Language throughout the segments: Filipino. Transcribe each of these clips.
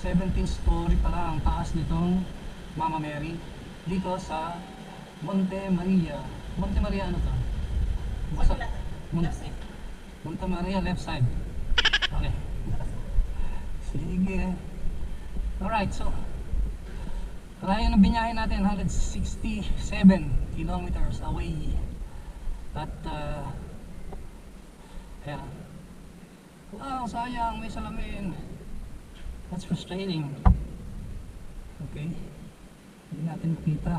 17 story pala ang taas nitong Mama Mary dito sa Monte Maria. Monte Maria ano to? Monte Maria left side. Okay. Sige. Alright, so kaya ng binyahe natin 167 kilometers away. At yeah. Wow, sayang, may salamin. That's frustrating. Okay. Hindi natin makita.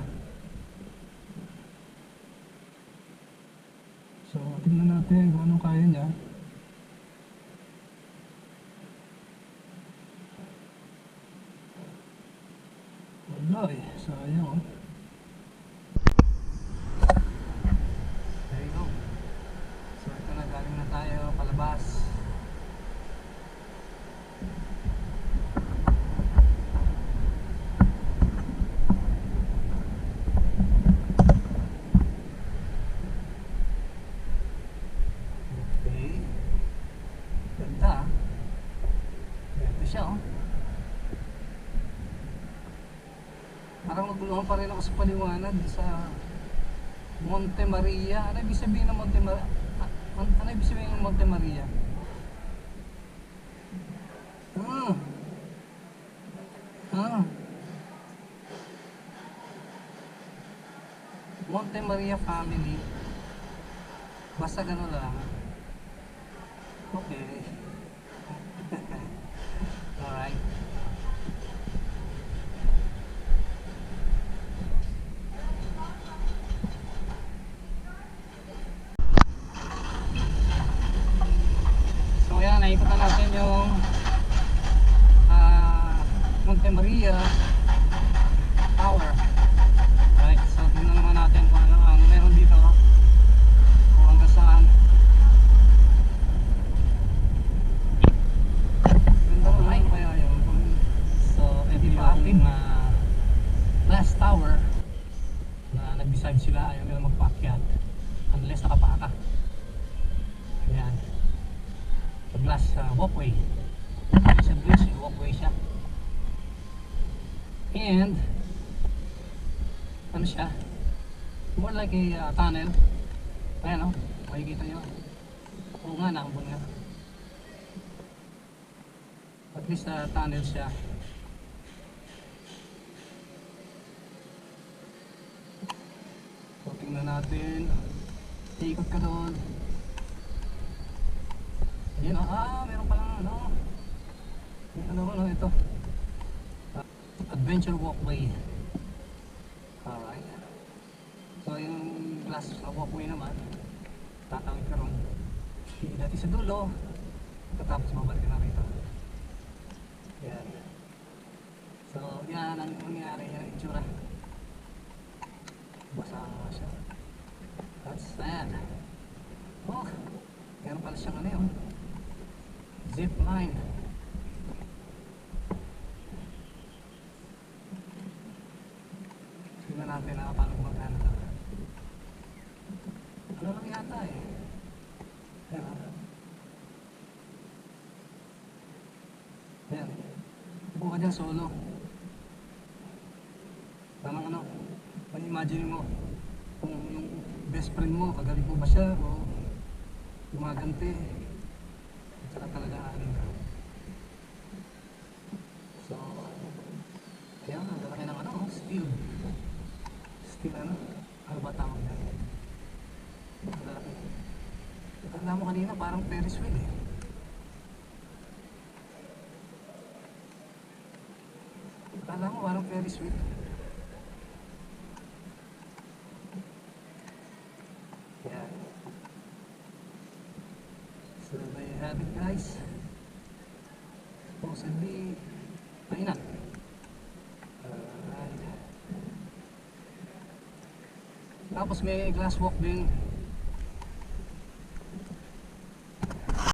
So, tingnan natin kung anong kaya niya. Wala eh, sayang oh. There you go. So, ito na, galing na tayo palabas. Parang nagulungan pa rin ako sa paliwanag sa Monte Maria. Ano ibig sabihin ng Monte Maria? Ano ibig sabihin ng Monte Maria? Monte Maria family. Basta gano'n lang. Okay. Alright. Naikutan natin yung Monte Maria Tower. Right, so tingnan naman natin kung ano ang meron dito, kung hanggang saan. Ganda naman kaya yun. So ito yung ating last tower na nag-decide sila ayaw nila magpaakyat unless nakapaka. Ayan, glass walkway. Sa bridge, walkway siya. And ano siya? More like a tunnel. Ayan o, makikita nyo. Oo nga, nakabon nga. At least tunnel siya. So tingnan natin. Ikot ka doon. Ayan, meron palang ano. Ano ito? Adventure walkway. Alright. So yung glass walkway naman, tatawid ka ron. Hindi natin sa dulo. Tapos babalik na rito. Ayan. So yan ang nangyari, yan ang itsura. Basa siya. That's sad. Oh, meron pala siyang ano yun. Zip line. Tingnan natin na paano gumagana ito. Ano lang yata eh. Ayan. Ayan. Upo ka dyan solo. Parang ano, imagine mo kung yung best friend mo, kagaling po ba siya o gumagante. Saka talaga anin ka. So, kaya nga, lalaki ng ano, steel. Steel ano? Ano ba tawag na? Lalaki. Tanda mo kanina, parang Ferris wheel eh. Kala mo parang Ferris wheel. Yeah. So there you have it guys. Supposedly ayun na. Tapos may glass walk din.